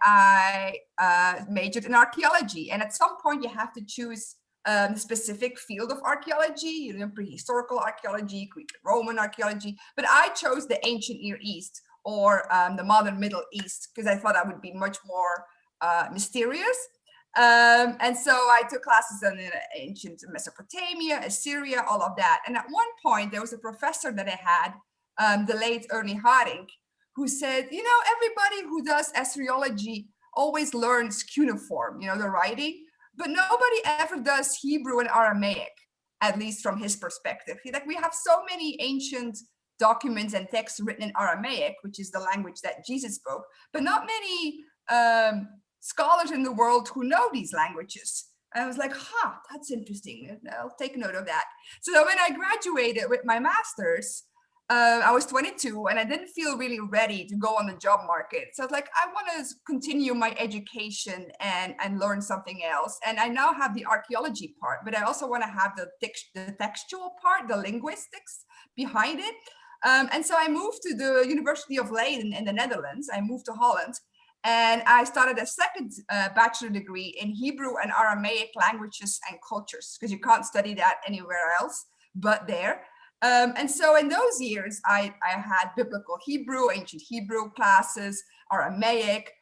I majored in archaeology. And at some point you have to choose a specific field of archaeology, you know, prehistorical archaeology, Greek and Roman archaeology, but I chose the ancient Near East or the modern Middle East because I thought that would be much more mysterious. And so I took classes on ancient Mesopotamia, Assyria, all of that. And at one point, there was a professor that I had, the late Ernie Haring, who said, you know, everybody who does Assyriology always learns cuneiform, you know, the writing, but nobody ever does Hebrew and Aramaic, at least from his perspective. Like, we have so many ancient documents and texts written in Aramaic, which is the language that Jesus spoke, but not many scholars in the world who know these languages. And I was like, that's interesting. I'll take note of that. So when I graduated with my master's, I was 22 and I didn't feel really ready to go on the job market. So I was like, I want to continue my education and learn something else. And I now have the archaeology part, but I also want to have the textual part, the linguistics behind it. And so I moved to the University of Leiden in the Netherlands. I moved to Holland. And I started a second bachelor degree in Hebrew and Aramaic languages and cultures, because you can't study that anywhere else but there. And so in those years, I had biblical Hebrew, ancient Hebrew classes, Aramaic,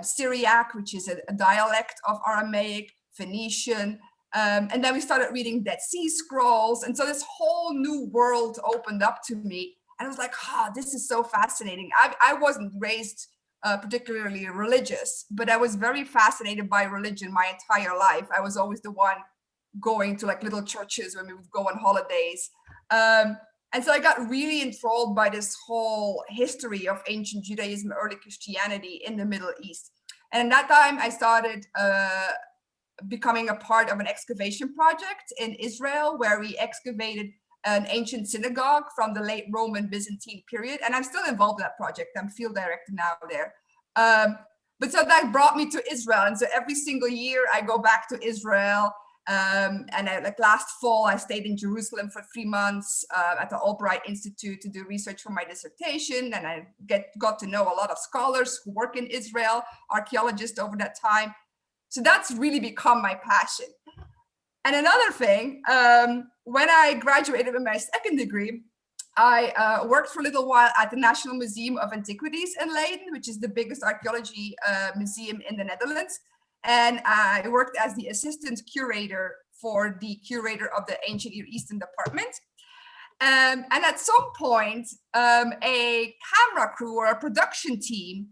Syriac, which is a dialect of Aramaic, Phoenician. And then we started reading Dead Sea Scrolls. And so this whole new world opened up to me. And I was like, this is so fascinating. I wasn't raised particularly religious, but I was very fascinated by religion my entire life. I was always the one going to like little churches when we would go on holidays. And so I got really enthralled by this whole history of ancient Judaism, early Christianity in the Middle East. And at that time I started becoming a part of an excavation project in Israel, where we excavated an ancient synagogue from the late Roman Byzantine period. And I'm still involved in that project. I'm field director now there. But so that brought me to Israel. And so every single year I go back to Israel. And like last fall, I stayed in Jerusalem for 3 months at the Albright Institute to do research for my dissertation. And I got to know a lot of scholars who work in Israel, archaeologists over that time. So that's really become my passion. And another thing, when I graduated with my second degree, I worked for a little while at the National Museum of Antiquities in Leiden, which is the biggest archaeology museum in the Netherlands. And I worked as the assistant curator for the curator of the Ancient Near Eastern department. And at some point, a camera crew or a production team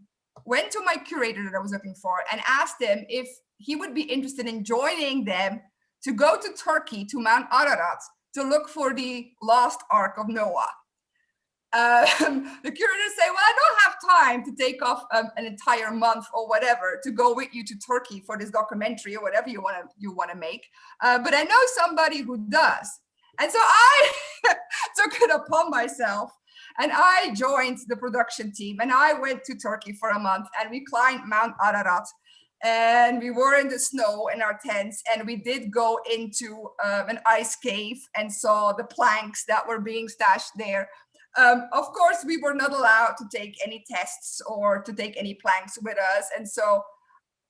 went to my curator that I was looking for and asked him if he would be interested in joining them to go to Turkey, to Mount Ararat, to look for the lost Ark of Noah. The curator said, well, I don't have time to take off an entire month or whatever to go with you to Turkey for this documentary or whatever you want to make. But I know somebody who does. And so I took it upon myself and I joined the production team and I went to Turkey for a month and we climbed Mount Ararat. And we were in the snow in our tents, and we did go into an ice cave and saw the planks that were being stashed there. Of course, we were not allowed to take any tests or to take any planks with us. And so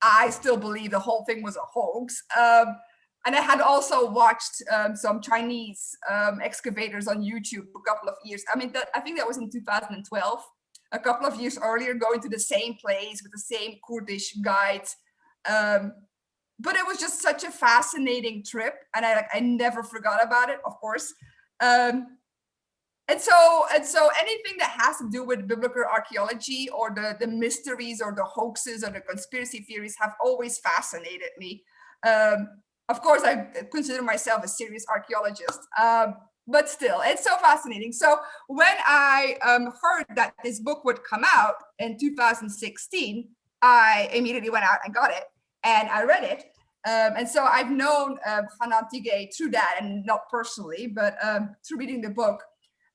I still believe the whole thing was a hoax. And I had also watched some Chinese excavators on YouTube for a couple of years. I mean, I think that was in 2012. A couple of years earlier, going to the same place with the same Kurdish guides. But it was just such a fascinating trip. And I never forgot about it, of course. And so anything that has to do with biblical archaeology or the mysteries or the hoaxes or the conspiracy theories have always fascinated me. Of course, I consider myself a serious archaeologist. But still, it's so fascinating. So when I heard that this book would come out in 2016, I immediately went out and got it and I read it. And so I've known Chanan Tigay through that, and not personally, but through reading the book.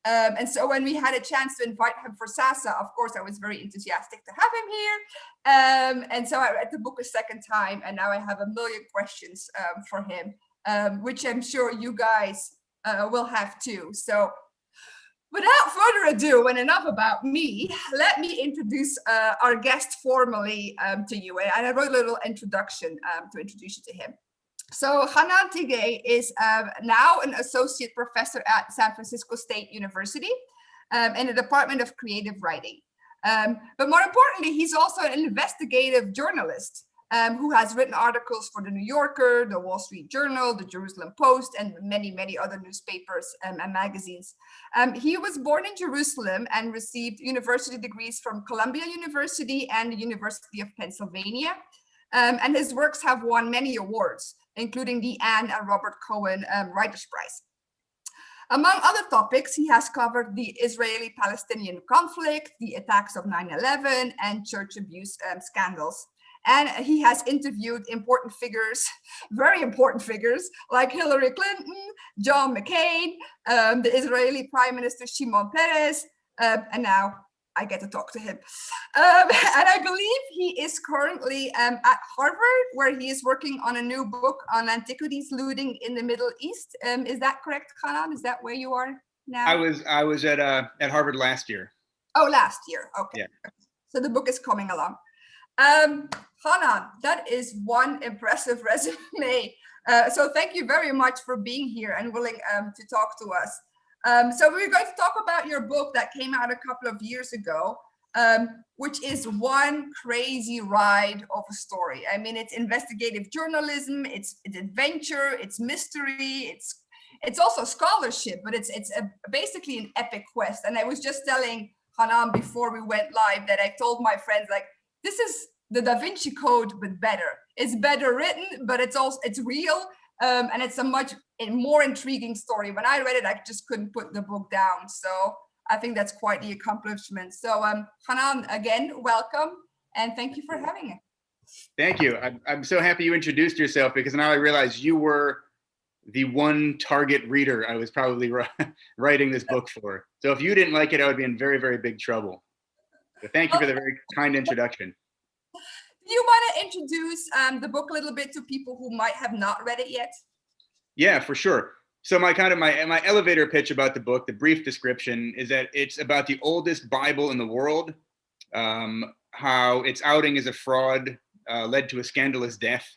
And so when we had a chance to invite him for SASA, of course, I was very enthusiastic to have him here. And so I read the book a second time, and now I have a million questions for him, which I'm sure you guys will have too. So Without further ado, and enough about me, let me introduce our guest formally to you. And I wrote a little introduction to introduce you to him. So Chanan Tigay is now an associate professor at San Francisco State University in the Department of Creative Writing. But more importantly, he's also an investigative journalist who has written articles for the New Yorker, the Wall Street Journal, the Jerusalem Post, and many, many other newspapers and magazines. He was born in Jerusalem and received university degrees from Columbia University and the University of Pennsylvania. And his works have won many awards, including the Anne and Robert Cohen Writers' Prize. Among other topics, he has covered the Israeli-Palestinian conflict, the attacks of 9/11, and church abuse scandals. And he has interviewed important figures, very important figures, like Hillary Clinton, John McCain, the Israeli Prime Minister Shimon Peres, and now I get to talk to him. And I believe he is currently at Harvard, where he is working on a new book on antiquities looting in the Middle East. Is that correct, Chanan? Is that where you are now? I was at Harvard last year. Oh, last year. Okay. Yeah. So the book is coming along. Chanan, that is one impressive resume. So thank you very much for being here and willing to talk to us. So we're going to talk about your book that came out a couple of years ago, which is one crazy ride of a story. I mean, it's investigative journalism, it's adventure, it's mystery, it's also scholarship, but it's basically an epic quest. And I was just telling Chanan before we went live that I told my friends, like, this is the Da Vinci Code, but better. It's better written, but it's real. And it's a much more intriguing story. When I read it, I just couldn't put the book down. So I think that's quite the accomplishment. So Chanan, again, welcome. And thank you for having me. Thank you. I'm so happy you introduced yourself, because now I realize you were the one target reader I was probably writing this book for. So if you didn't like it, I would be in very, very big trouble. So thank you for the very kind introduction. Do you want to introduce the book a little bit to people who might have not read it yet? Yeah, for sure. So my elevator pitch about the book, the brief description, is that it's about the oldest Bible in the world, how its outing as a fraud led to a scandalous death,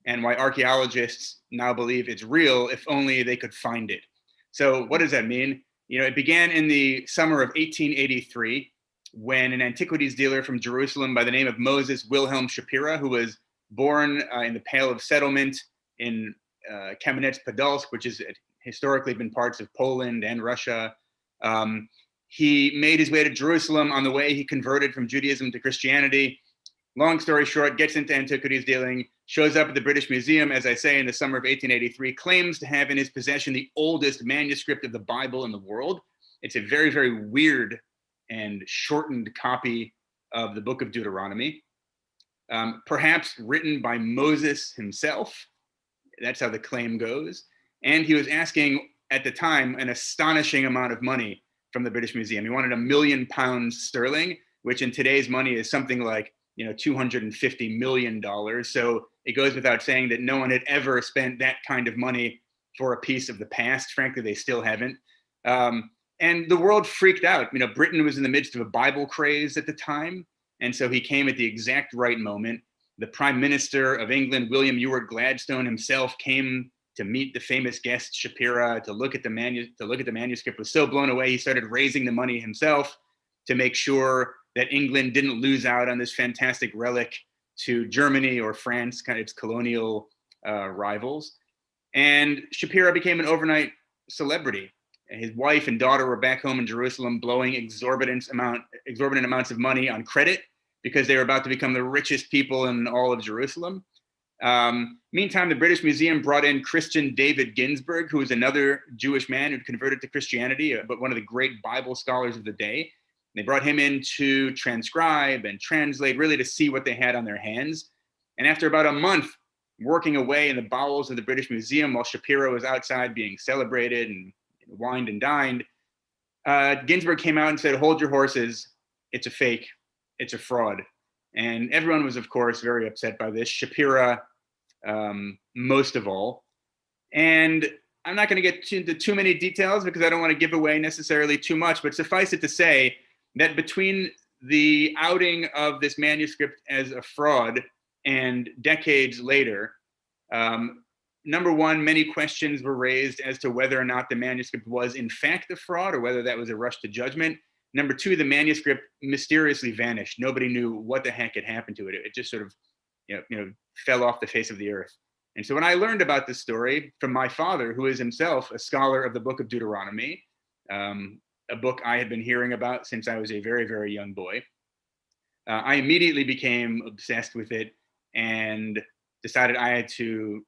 and why archaeologists now believe it's real if only they could find it. So what does that mean? You know, it began in the summer of 1883, when an antiquities dealer from Jerusalem by the name of Moses Wilhelm Shapira, who was born in the Pale of Settlement in Kamenets-Podolsk, which has historically been parts of Poland and Russia. He made his way to Jerusalem. On the way, he converted from Judaism to Christianity. Long story short, gets into antiquities dealing, shows up at the British Museum, as I say, in the summer of 1883, claims to have in his possession the oldest manuscript of the Bible in the world. It's a very, very weird and shortened copy of the book of Deuteronomy, perhaps written by Moses himself. That's how the claim goes. And he was asking, at the time, an astonishing amount of money from the British Museum. He wanted £1 million sterling, which in today's money is something like, you know, $250 million. So it goes without saying that no one had ever spent that kind of money for a piece of the past. Frankly, they still haven't. And the world freaked out. You know, Britain was in the midst of a Bible craze at the time. And so he came at the exact right moment. The Prime Minister of England, William Ewart Gladstone himself, came to meet the famous guest Shapira to look at the manuscript. Was so blown away, he started raising the money himself to make sure that England didn't lose out on this fantastic relic to Germany or France, kind of its colonial rivals. And Shapira became an overnight celebrity. His wife and daughter were back home in Jerusalem blowing exorbitant amounts of money on credit because they were about to become the richest people in all of Jerusalem. Meantime, the British Museum brought in Christian David Ginsburg, who was another Jewish man who'd converted to Christianity, but one of the great Bible scholars of the day. They brought him in to transcribe and translate, really to see what they had on their hands. And after about a month working away in the bowels of the British Museum while Shapira was outside being celebrated and wined and dined, Ginsburg came out and said, "Hold your horses. It's a fake. It's a fraud." And everyone was, of course, very upset by this. Shapira, most of all. And I'm not going to get into too many details because I don't want to give away necessarily too much, but suffice it to say that between the outing of this manuscript as a fraud and decades later, number one, many questions were raised as to whether or not the manuscript was in fact a fraud or whether that was a rush to judgment. Number two, the manuscript mysteriously vanished. Nobody knew what the heck had happened to it. It just sort of, fell off the face of the earth. And so when I learned about this story from my father, who is himself a scholar of the book of Deuteronomy, a book I had been hearing about since I was a very, very young boy, I immediately became obsessed with it and decided I had to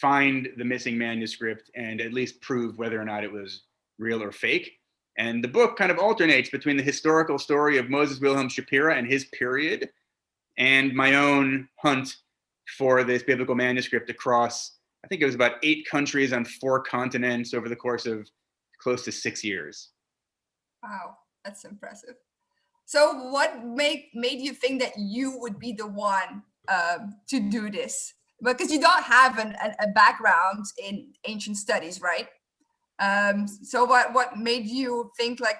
find the missing manuscript and at least prove whether or not it was real or fake. And the book kind of alternates between the historical story of Moses Wilhelm Shapira and his period and my own hunt for this biblical manuscript across, I think it was about 8 countries on 4 continents over the course of close to 6 years. Wow, that's impressive. So what made you think that you would be the one to do this? Because you don't have a background in ancient studies, right? So what made you think like,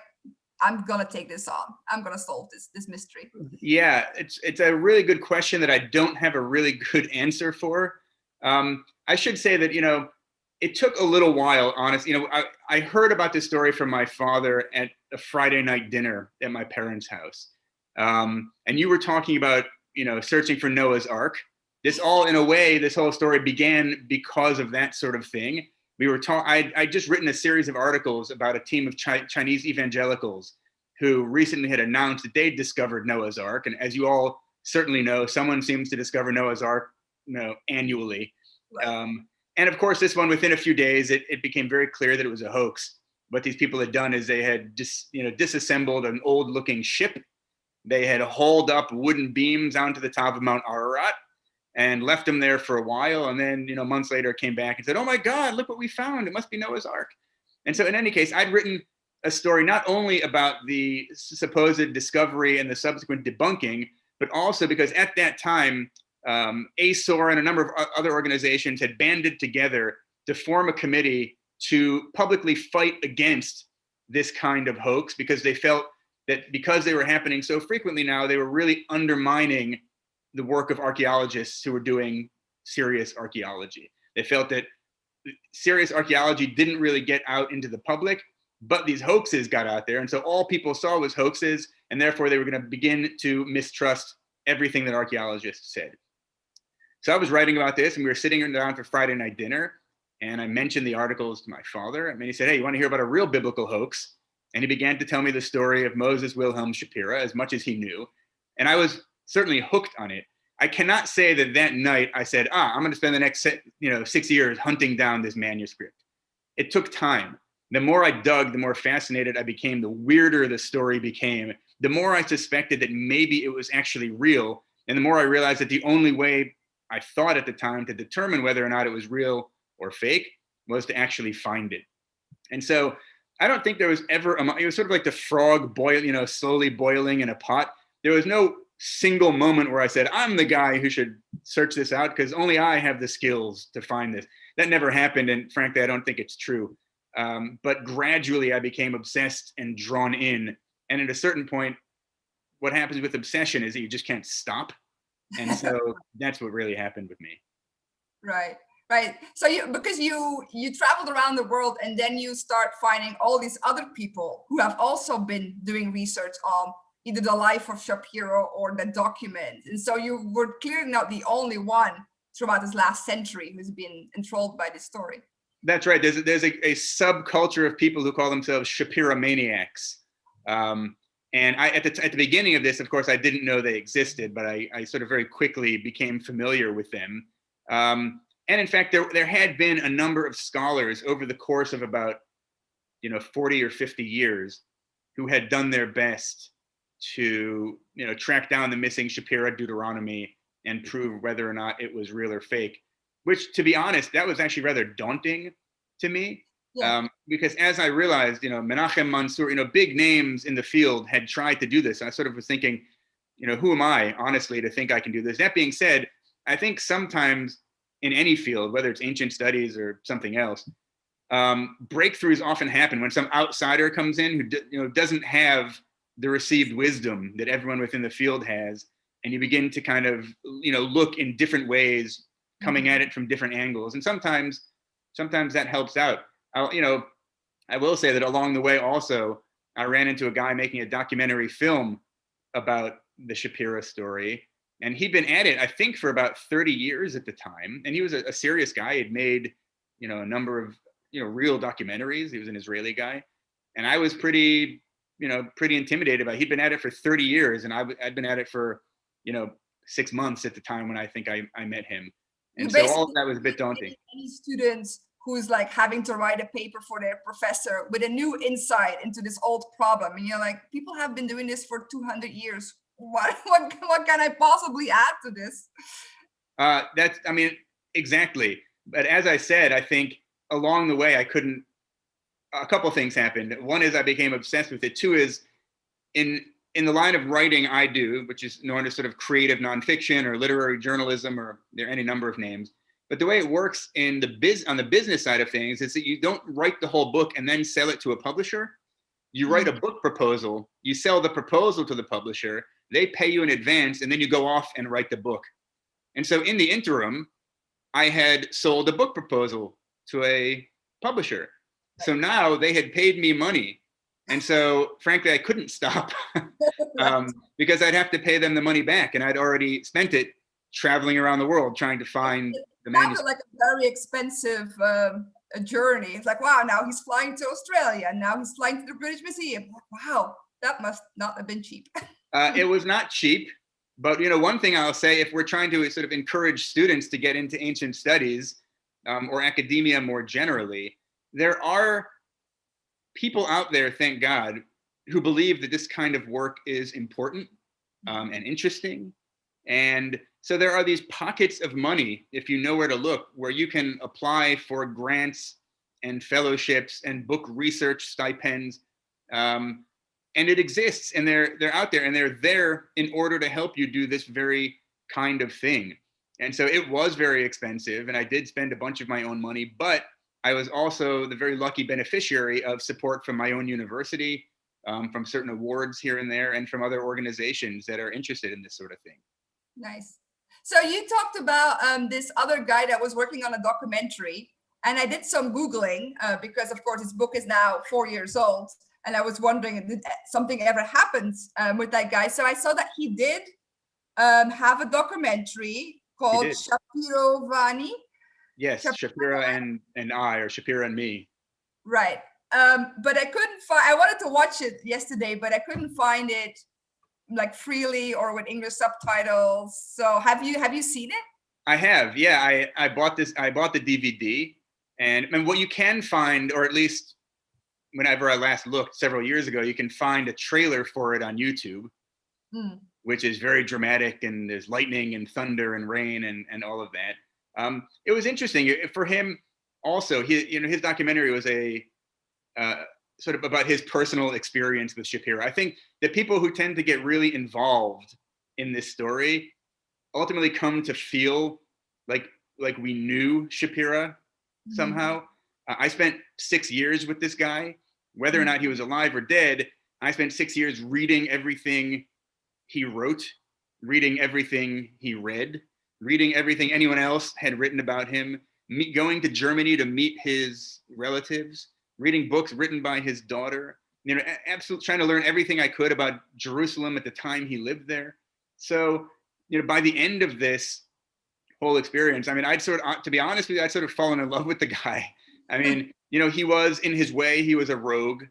I'm gonna take this on, I'm gonna solve this mystery? Yeah, it's a really good question that I don't have a really good answer for. I should say that, it took a little while, honestly. I heard about this story from my father at a Friday night dinner at my parents' house. And you were talking about, searching for Noah's Ark. This all, in a way, this whole story began because of that sort of thing. I'd just written a series of articles about a team of Chinese evangelicals who recently had announced that they'd discovered Noah's Ark. And as you all certainly know, someone seems to discover Noah's Ark, annually. Right. And of course, this one, within a few days, it became very clear that it was a hoax. What these people had done is they had disassembled an old-looking ship. They had hauled up wooden beams onto the top of Mount Ararat and left them there for a while. And then, months later, came back and said, "Oh my God, look what we found! It must be Noah's Ark." And so, in any case, I'd written a story not only about the supposed discovery and the subsequent debunking, but also because at that time, ASOR and a number of other organizations had banded together to form a committee to publicly fight against this kind of hoax, because they felt that because they were happening so frequently now, they were really undermining the work of archaeologists who were doing serious archaeology. They felt that serious archaeology didn't really get out into the public, but these hoaxes got out there. And so all people saw was hoaxes, and therefore they were going to begin to mistrust everything that archaeologists said. So I was writing about this, and we were sitting down for Friday night dinner, and I mentioned the articles to my father, and then he said, "Hey, you want to hear about a real biblical hoax?" And he began to tell me the story of Moses Wilhelm Shapira, as much as he knew. And I was certainly hooked on it. I cannot say that that night I said, I'm going to spend the next 6 years hunting down this manuscript. It took time. The more I dug, the more fascinated I became, the weirder the story became, the more I suspected that maybe it was actually real. And the more I realized that the only way I thought at the time to determine whether or not it was real or fake was to actually find it. And so I don't think there was ever, it was sort of like the frog slowly boiling in a pot. There was no single moment where I said, I'm the guy who should search this out because only I have the skills to find this. That never happened. And frankly, I don't think it's true. But gradually I became obsessed and drawn in. And at a certain point, what happens with obsession is that you just can't stop. And so that's what really happened with me. Right. So because you traveled around the world, and then you start finding all these other people who have also been doing research on either the life of Shapiro or the document. And so you were clearly not the only one throughout this last century who's been enthralled by this story. That's right. There's a subculture of people who call themselves Shapiro maniacs. And at the beginning of this, of course, I didn't know they existed, but I sort of very quickly became familiar with them. And in fact, there had been a number of scholars over the course of about 40 or 50 years who had done their best to track down the missing Shapiro Deuteronomy and prove whether or not it was real or fake. Which, to be honest, that was actually rather daunting to me. Yeah. Because as I realized, Menachem Mansour, big names in the field had tried to do this. I sort of was thinking, who am I, honestly, to think I can do this? That being said, I think sometimes in any field, whether it's ancient studies or something else, breakthroughs often happen when some outsider comes in who doesn't have the received wisdom that everyone within the field has, and you begin to kind of look in different ways, coming at it from different angles, and sometimes that helps out. I will say that along the way also, I ran into a guy making a documentary film about the Shapira story, and he'd been at it, I think, for about 30 years at the time, and he was a serious guy. He'd made a number of real documentaries. He was an Israeli guy, and I was pretty intimidated by it. He'd been at it for 30 years, and I'd been at it for 6 months at the time when I think I met him, and so all of that was a bit daunting. Any students who's like having to write a paper for their professor with a new insight into this old problem, and you're like, people have been doing this for 200 years. What can I possibly add to this? Exactly. But as I said, I think along the way, a couple things happened. One is I became obsessed with it. Two is in the line of writing I do, which is known as sort of creative nonfiction or literary journalism, or there are any number of names. But the way it works on the business side of things is that you don't write the whole book and then sell it to a publisher. You write a book proposal, you sell the proposal to the publisher, they pay you in advance, and then you go off and write the book. And so in the interim, I had sold a book proposal to a publisher. So now they had paid me money. And so frankly, I couldn't stop because I'd have to pay them the money back. And I'd already spent it traveling around the world trying to find the manuscript. Like a very expensive journey. It's like, wow, now he's flying to Australia. And now he's flying to the British Museum. Wow, that must not have been cheap. It was not cheap. But one thing I'll say, if we're trying to sort of encourage students to get into ancient studies or academia more generally, there are people out there, thank God, who believe that this kind of work is important and interesting. And so there are these pockets of money, if you know where to look, where you can apply for grants and fellowships and book research stipends. And it exists, and they're out there, and they're there in order to help you do this very kind of thing. And so it was very expensive, and I did spend a bunch of my own money, but I was also the very lucky beneficiary of support from my own university, from certain awards here and there, and from other organizations that are interested in this sort of thing. Nice. So you talked about this other guy that was working on a documentary, and I did some Googling because, of course, his book is now 4 years old. And I was wondering, did something ever happened with that guy? So I saw that he did have a documentary called Shapiro Vani. Yes, Shapira and I, or Shapira and me. Right. But I couldn't find, I wanted to watch it yesterday, but I couldn't find it like freely or with English subtitles. So have you seen it? I have, yeah. I bought the DVD, and what you can find, or at least whenever I last looked several years ago, you can find a trailer for it on YouTube, which is very dramatic, and there's lightning and thunder and rain and all of that. It was interesting for him also. His documentary was a sort of about his personal experience with Shapira. I think that people who tend to get really involved in this story ultimately come to feel like we knew Shapira somehow. I spent 6 years with this guy. Whether or not he was alive or dead, I spent 6 years reading everything he wrote, reading everything he read, reading everything anyone else had written about him, going to Germany to meet his relatives, reading books written by his daughter, absolutely trying to learn everything I could about Jerusalem at the time he lived there. So, by the end of this whole experience, to be honest with you, I'd sort of fallen in love with the guy. I mean, he was, in his way, he was a rogue,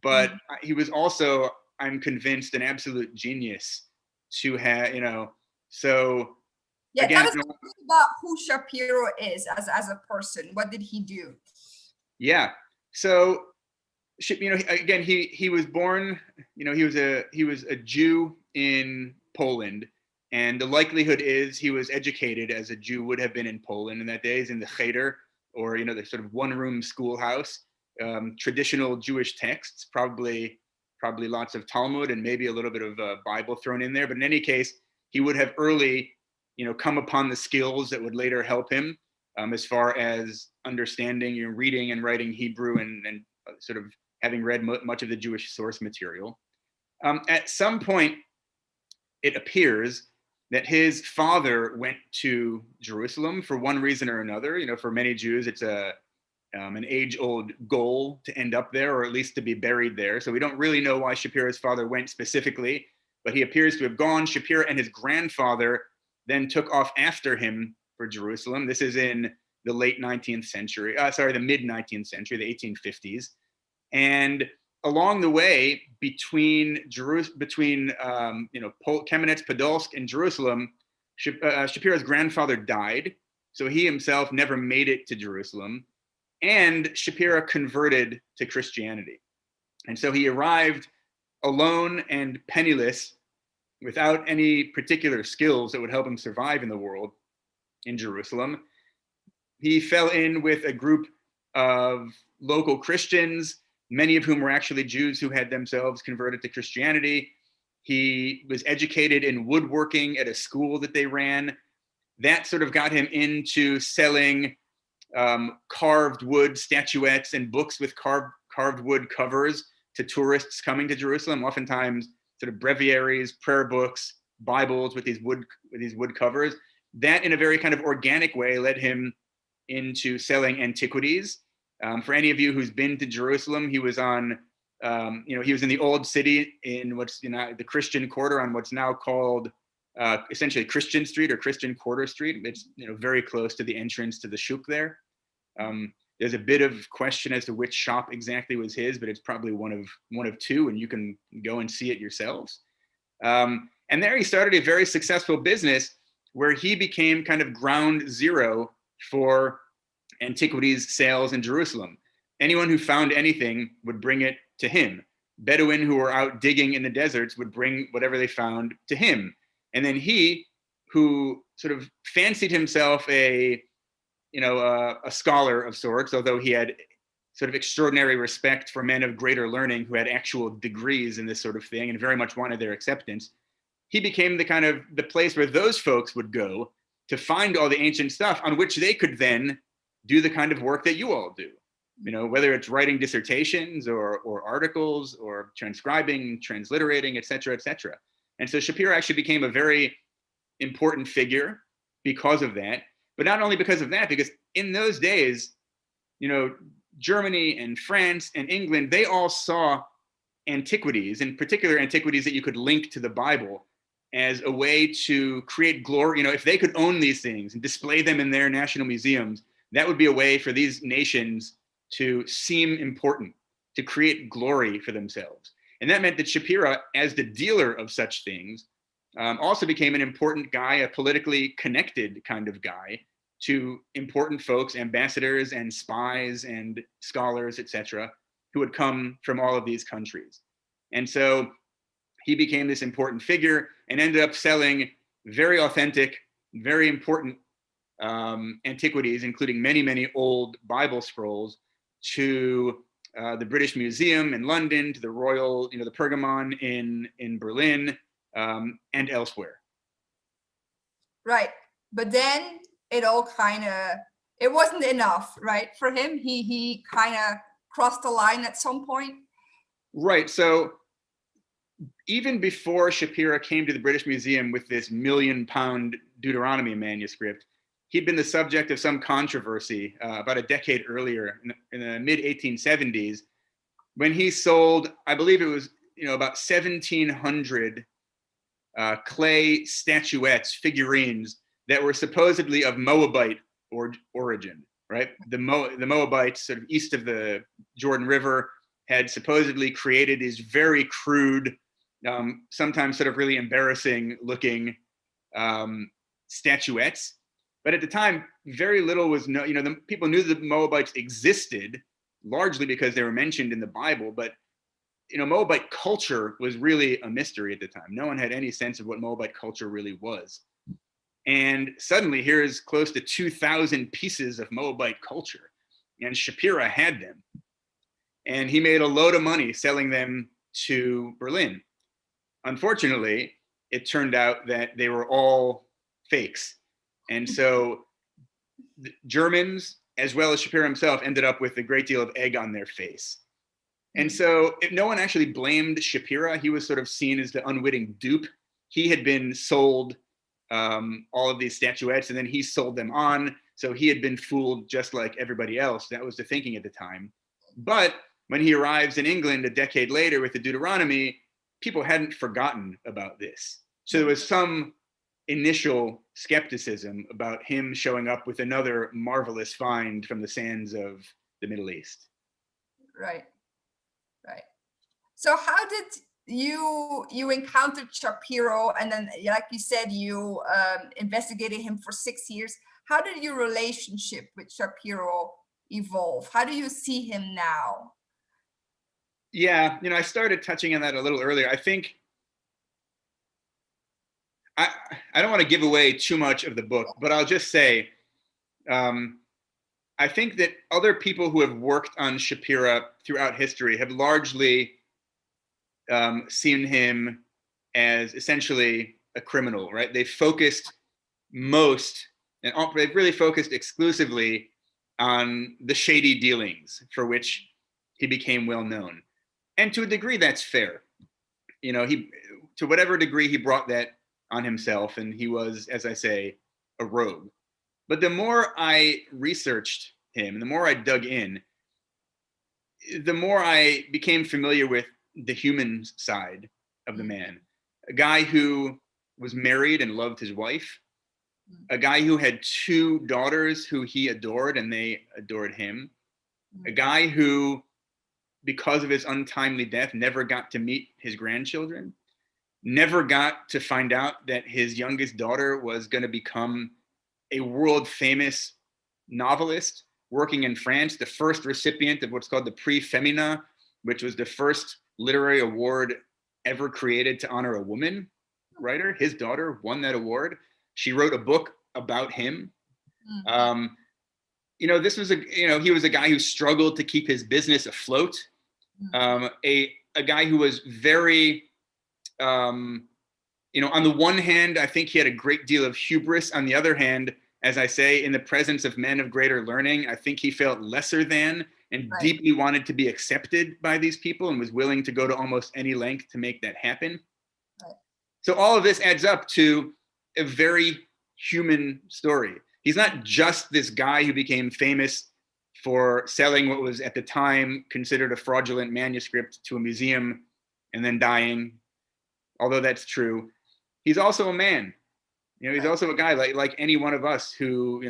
but he was also, I'm convinced, an absolute genius to have, so. Yeah, again, tell us about who Shapiro is as a person. What did he do? Yeah, so, again, he was born, he was a Jew in Poland, and the likelihood is he was educated as a Jew would have been in Poland in that days, in the cheder, or the sort of one-room schoolhouse, traditional Jewish texts, probably lots of Talmud and maybe a little bit of Bible thrown in there. But in any case, he would have early, come upon the skills that would later help him as far as understanding, reading and writing Hebrew and sort of having read much of the Jewish source material. At some point, it appears that his father went to Jerusalem for one reason or another. For many Jews, it's an age-old goal to end up there, or at least to be buried there. So we don't really know why Shapira's father went specifically, but he appears to have gone. Shapira and his grandfather then took off after him for Jerusalem. This is in the late 19th century, the mid 19th century, the 1850s. And along the way, between Kamenets-Podolsk and Jerusalem, Shapira's grandfather died, so he himself never made it to Jerusalem. And Shapira converted to Christianity. And so he arrived alone and penniless, without any particular skills that would help him survive in the world, in Jerusalem. He fell in with a group of local Christians, many of whom were actually Jews who had themselves converted to Christianity. He was educated in woodworking at a school that they ran. That sort of got him into selling carved wood statuettes and books with carved wood covers to tourists coming to Jerusalem, oftentimes sort of breviaries, prayer books, Bibles with these wood covers. That, in a very kind of organic way, led him into selling antiquities. For any of you who's been to Jerusalem, he was on, he was in the old city in what's the Christian quarter on what's now called essentially Christian Street or Christian Quarter Street. It's very close to the entrance to the shuk there. There's a bit of question as to which shop exactly was his, but it's probably one of two, and you can go and see it yourselves. And there he started a very successful business where he became kind of ground zero for antiquities sales in Jerusalem. Anyone who found anything would bring it to him. Bedouin who were out digging in the deserts would bring whatever they found to him. And then he, who sort of fancied himself a scholar of sorts, although he had sort of extraordinary respect for men of greater learning who had actual degrees in this sort of thing and very much wanted their acceptance, he became the place where those folks would go to find all the ancient stuff on which they could then do the kind of work that you all do. Whether it's writing dissertations or articles or transcribing, transliterating, et cetera, et cetera. And so Shapira actually became a very important figure because of that. But not only because of that, because in those days, Germany and France and England, they all saw antiquities, in particular antiquities that you could link to the Bible, as a way to create glory. If they could own these things and display them in their national museums, that would be a way for these nations to seem important, to create glory for themselves. And that meant that Shapira, as the dealer of such things, also became an important guy, a politically connected kind of guy to important folks, ambassadors and spies and scholars, etc., who would come from all of these countries. And so he became this important figure and ended up selling very authentic, very important antiquities, including many, many old Bible scrolls, to the British Museum in London, to the Royal, the Pergamon in Berlin, and elsewhere. Right. But then it all it wasn't enough, right? For him, he kind of crossed the line at some point. Right. So even before Shapira came to the British Museum with this £1 million Deuteronomy manuscript, he'd been the subject of some controversy about a decade earlier in the mid 1870s, when he sold, I believe it was, about 1,700 clay statuettes, figurines that were supposedly of Moabite origin, right? The Moabites, sort of east of the Jordan River, had supposedly created these very crude, sometimes sort of really embarrassing looking statuettes. But at the time, very little was known. The people knew the Moabites existed, largely because they were mentioned in the Bible, but Moabite culture was really a mystery at the time. No one had any sense of what Moabite culture really was. And suddenly here's close to 2,000 pieces of Moabite culture, and Shapira had them. And he made a load of money selling them to Berlin. Unfortunately, it turned out that they were all fakes. And so the Germans, as well as Shapiro himself, ended up with a great deal of egg on their face. And so no one actually blamed Shapiro. He was sort of seen as the unwitting dupe. He had been sold all of these statuettes, and then he sold them on. So he had been fooled just like everybody else. That was the thinking at the time. But when he arrives in England a decade later with the Deuteronomy, people hadn't forgotten about this. So there was some initial skepticism about him showing up with another marvelous find from the sands of the Middle East. Right. Right. So how did you encountered Shapiro, and then, like you said, you investigated him for 6 years. How did your relationship with Shapiro evolve? How do you see him now? Yeah, I started touching on that a little earlier. I think I don't want to give away too much of the book, but I'll just say I think that other people who have worked on Shapiro throughout history have largely seen him as essentially a criminal, right? They've focused they've really focused exclusively on the shady dealings for which he became well known. And to a degree, that's fair. To whatever degree he brought that on himself, and he was, as I say, a rogue. But the more I researched him, the more I dug in, the more I became familiar with the human side of the man. A guy who was married and loved his wife, a guy who had 2 daughters who he adored and they adored him, a guy who, because of his untimely death, never got to meet his grandchildren, never got to find out that his youngest daughter was going to become a world famous novelist working in France, the first recipient of what's called the Prix Femina, which was the first literary award ever created to honor a woman writer. His daughter won that award. She wrote a book about him. This was he was a guy who struggled to keep his business afloat. A guy who was very, on the one hand, I think he had a great deal of hubris. On the other hand, as I say, in the presence of men of greater learning, I think he felt lesser than and deeply wanted to be accepted by these people and was willing to go to almost any length to make that happen. So all of this adds up to a very human story. He's not just this guy who became famous for selling what was at the time considered a fraudulent manuscript to a museum and then dying, although that's true. He's also a man. He's also a guy like any one of us who,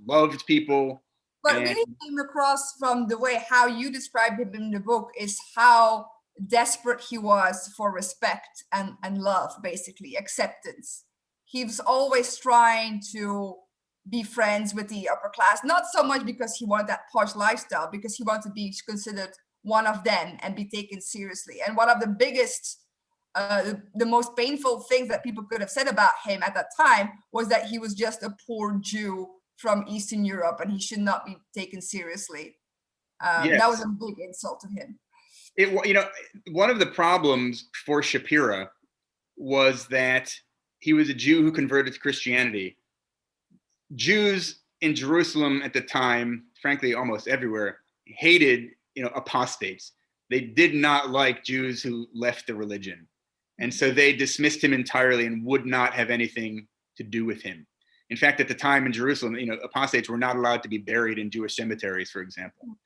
loved people. But really came across from the way how you described him in the book is how desperate he was for respect and love, basically, acceptance. He was always trying to be friends with the upper class, not so much because he wanted that posh lifestyle, because he wanted to be considered one of them and be taken seriously. And one of the biggest the most painful things that people could have said about him at that time was that he was just a poor Jew from Eastern Europe and he should not be taken seriously. Yes. That was a big insult to him. One of the problems for Shapiro was that he was a Jew who converted to Christianity. Jews in Jerusalem at the time, frankly, almost everywhere, hated, apostates. They did not like Jews who left the religion. And so they dismissed him entirely and would not have anything to do with him. In fact, at the time in Jerusalem, apostates were not allowed to be buried in Jewish cemeteries, for example.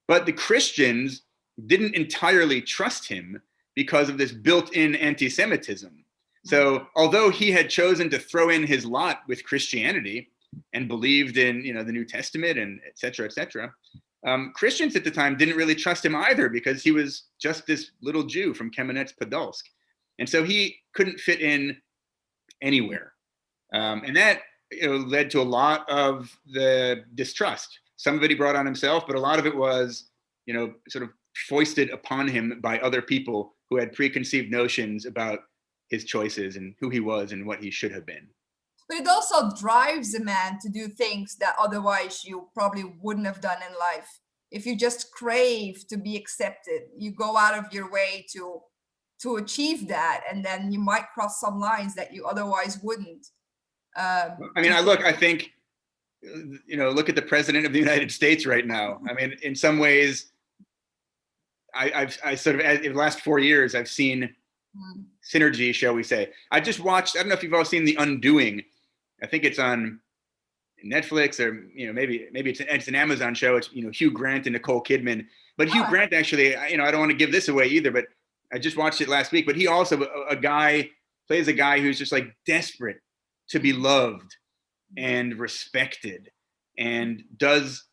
But the Christians didn't entirely trust him because of this built-in anti-Semitism. So although he had chosen to throw in his lot with Christianity and believed in, the New Testament and et cetera, Christians at the time didn't really trust him either because he was just this little Jew from Kamenets-Podolsk. And so he couldn't fit in anywhere. And that led to a lot of the distrust. Some of it he brought on himself, but a lot of it was, sort of foisted upon him by other people who had preconceived notions about his choices and who he was and what he should have been. But it also drives a man to do things that otherwise you probably wouldn't have done in life. If you just crave to be accepted, you go out of your way to achieve that, and then you might cross some lines that you otherwise wouldn't. I think look at the president of the United States right now. I mean, in some ways, I sort of, in the last 4 years, I've seen synergy, shall we say. I just watched, I don't know if you've all seen The Undoing. I think it's on Netflix, or maybe it's an Amazon show. It's Hugh Grant and Nicole Kidman. But Hugh Grant, actually, I don't want to give this away either, but I just watched it last week. But he also plays a guy who's just like desperate to be loved and respected, and does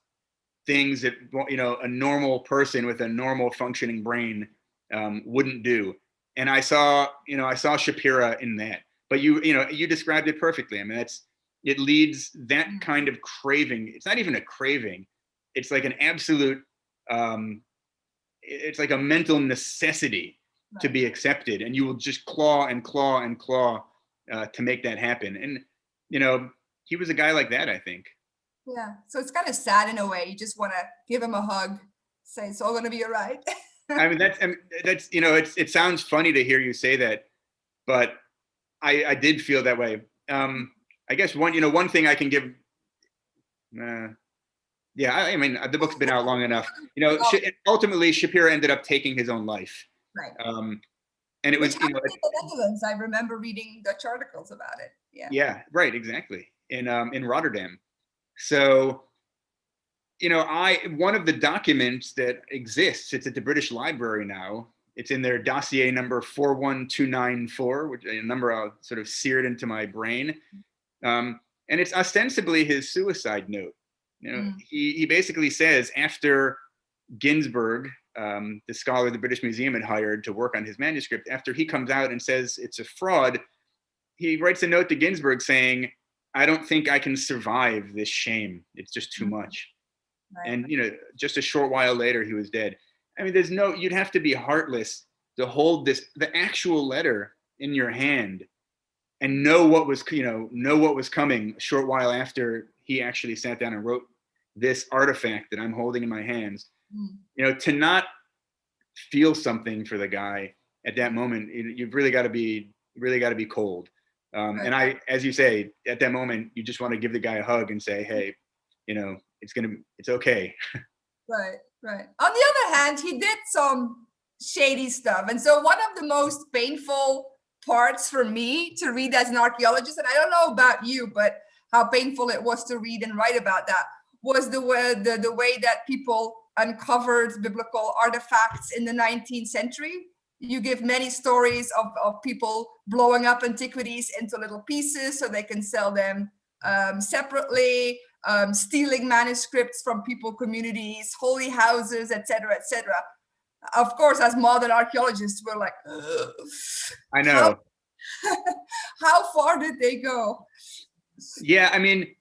things that a normal person with a normal functioning brain wouldn't do. And I saw Shapira in that. But you described it perfectly. I mean, it leads that kind of craving. It's not even a craving. It's like an absolute. It's like a mental necessity to be accepted, and you will just claw and claw and claw to make that happen. And he was a guy like that, I think. Yeah. So it's kind of sad in a way. You just want to give him a hug, say it's all going to be all right. I mean, that's it sounds funny to hear you say that, but I did feel that way. I guess one thing I can give. Yeah, I mean, the book's been out long enough. Ultimately, Shapira ended up taking his own life. Right. And it was, in the Netherlands. I remember reading Dutch articles about it. Yeah. Yeah. Right. Exactly. In Rotterdam. So, one of the documents that exists, it's at the British Library now. It's in their dossier number 41294, which a number I'll sort of seared into my brain. And it's ostensibly his suicide note. He basically says, after Ginsberg, the scholar the British Museum had hired to work on his manuscript, after he comes out and says it's a fraud, he writes a note to Ginsberg saying, I don't think I can survive this shame. It's just too much. Right. And, just a short while later, he was dead. I mean, you'd have to be heartless to hold the actual letter in your hand and know what was coming a short while after he actually sat down and wrote this artifact that I'm holding in my hands. To not feel something for the guy at that moment, you've really got to be cold. And as you say, at that moment, you just want to give the guy a hug and say, hey, it's okay. Right. On the other hand, he did some shady stuff. And so one of the most painful parts for me to read as an archaeologist, and I don't know about you, but how painful it was to read and write about that, was the way that people uncovered biblical artifacts in the 19th century. You give many stories of people blowing up antiquities into little pieces so they can sell them separately, stealing manuscripts from people, communities, holy houses, etc., etc. Of course, as modern archaeologists, we're like, ugh. I know. How far did they go? Yeah, I mean,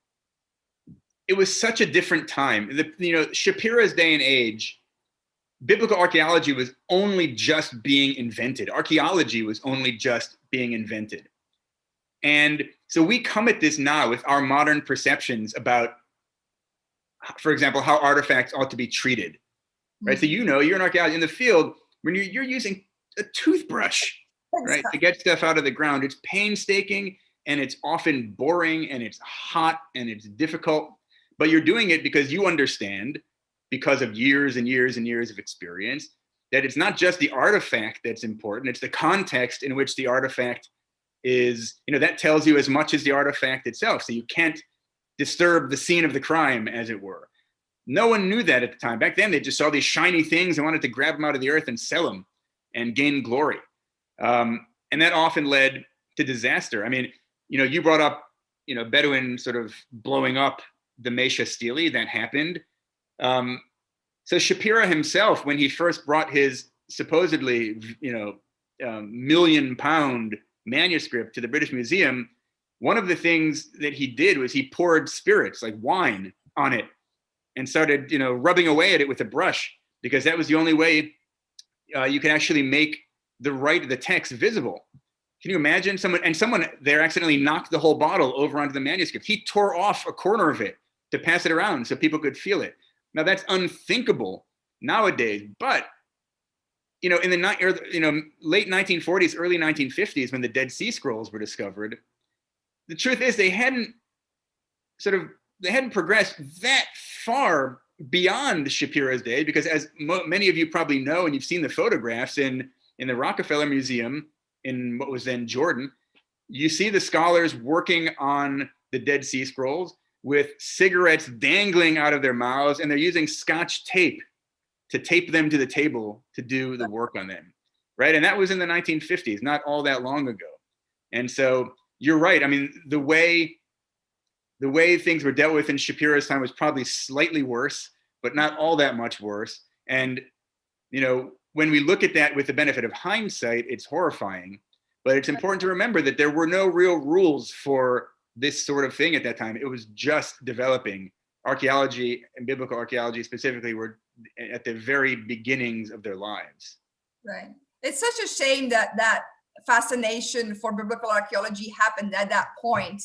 it was such a different time. Shapira's day and age, biblical archaeology was only just being invented. Archaeology was only just being invented. And so we come at this now with our modern perceptions about, for example, how artifacts ought to be treated, right? So you're an archaeologist in the field, when you're using a toothbrush, right, to get stuff out of the ground. It's painstaking, and it's often boring, and it's hot, and it's difficult. But you're doing it because you understand, because of years and years and years of experience, that it's not just the artifact that's important, it's the context in which the artifact is, that tells you as much as the artifact itself. So you can't disturb the scene of the crime, as it were. No one knew that at the time. Back then, they just saw these shiny things and wanted to grab them out of the earth and sell them and gain glory. And that often led to disaster. I mean, you brought up, Bedouin sort of blowing up the Mesha Stele. That happened. So Shapira himself, when he first brought his supposedly, £1,000,000 manuscript to the British Museum, one of the things that he did was he poured spirits like wine on it and started, rubbing away at it with a brush, because that was the only way you could actually make the text visible. Can you imagine someone there accidentally knocked the whole bottle over onto the manuscript? He tore off a corner of it to pass it around so people could feel it. Now that's unthinkable nowadays, but in the late 1940s, early 1950s, when the Dead Sea Scrolls were discovered, the truth is they hadn't sort of they hadn't progressed that far beyond Shapiro's day, because as many of you probably know, and you've seen the photographs in the Rockefeller Museum in what was then Jordan, you see the scholars working on the Dead Sea Scrolls with cigarettes dangling out of their mouths, and they're using Scotch tape to tape them to the table to do the work on them, right? And that was in the 1950s, not all that long ago. And so you're right. I mean, the way things were dealt with in Shapiro's time was probably slightly worse, but not all that much worse. And, you know, when we look at that with the benefit of hindsight, it's horrifying. But it's important to remember that there were no real rules for this sort of thing at that time. It was just developing. Archaeology and biblical archaeology specifically were at the very beginnings of their lives. Right. It's such a shame that that fascination for biblical archaeology happened at that point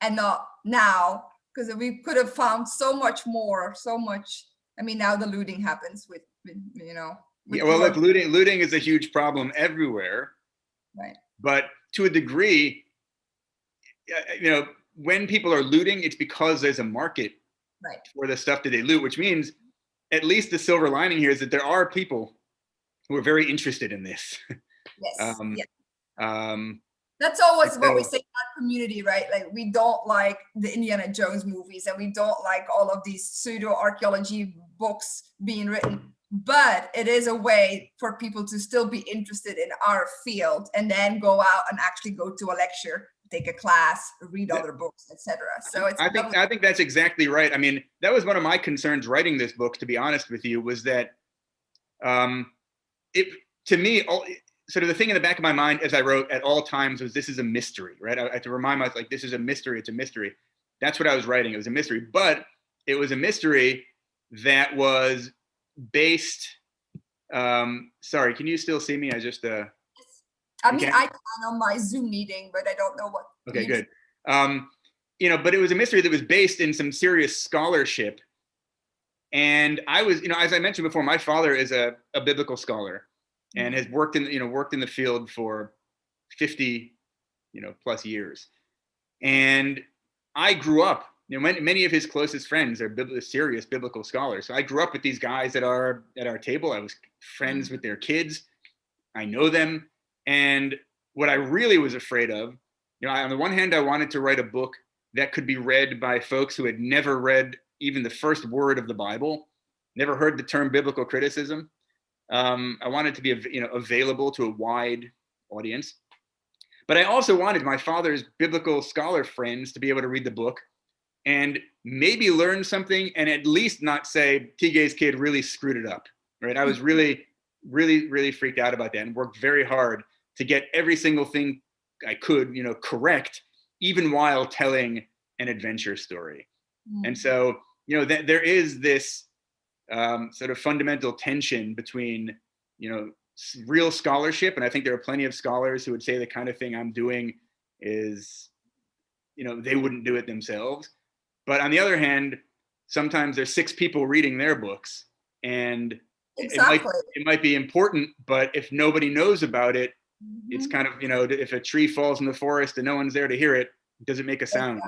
and not now, because we could have found so much more, so much. I mean, now the looting happens with you know. With Yeah, well, look, looting is a huge problem everywhere. Right. But to a degree, you know, when people are looting, it's because there's a market for the stuff that they loot, which means at least the silver lining here is that there are people who are very interested in this. Yes. That's always what we say in our community, right? Like, we don't like the Indiana Jones movies, and we don't like all of these pseudo archaeology books being written. But it is a way for people to still be interested in our field and then go out and actually go to a lecture, take a class, read other books, etc. So it's I think that's exactly right. I mean, that was one of my concerns writing this book, to be honest with you, was that it, to me, sort of the thing in the back of my mind as I wrote at all times was, this is a mystery, right? I had to remind myself, like, this is a mystery. It's a mystery. That's what I was writing. It was a mystery, but it was a mystery that was based. Sorry, can you still see me? I just I mean, I can on my Zoom meeting, but I don't know what. Okay, good. You know, but it was a mystery that was based in some serious scholarship. And I was, you know, as I mentioned before, my father is a biblical scholar and has worked in the field for 50, plus years. And I grew up, many of his closest friends are serious biblical scholars. So I grew up with these guys at our table. I was friends with their kids. I know them. And what I really was afraid of, on the one hand, I wanted to write a book that could be read by folks who had never read even the first word of the Bible, never heard the term biblical criticism. I wanted to be, available to a wide audience. But I also wanted my father's biblical scholar friends to be able to read the book and maybe learn something, and at least not say Tigay's kid really screwed it up, right? I was really, really, really freaked out about that and worked very hard to get every single thing I could, correct, even while telling an adventure story. And so, there is this sort of fundamental tension between, real scholarship, and I think there are plenty of scholars who would say the kind of thing I'm doing is, they wouldn't do it themselves. But on the other hand, sometimes there's 6 people reading their books, and exactly. it might be important, but if nobody knows about it, it's kind of, if a tree falls in the forest and no one's there to hear it, does it make a sound?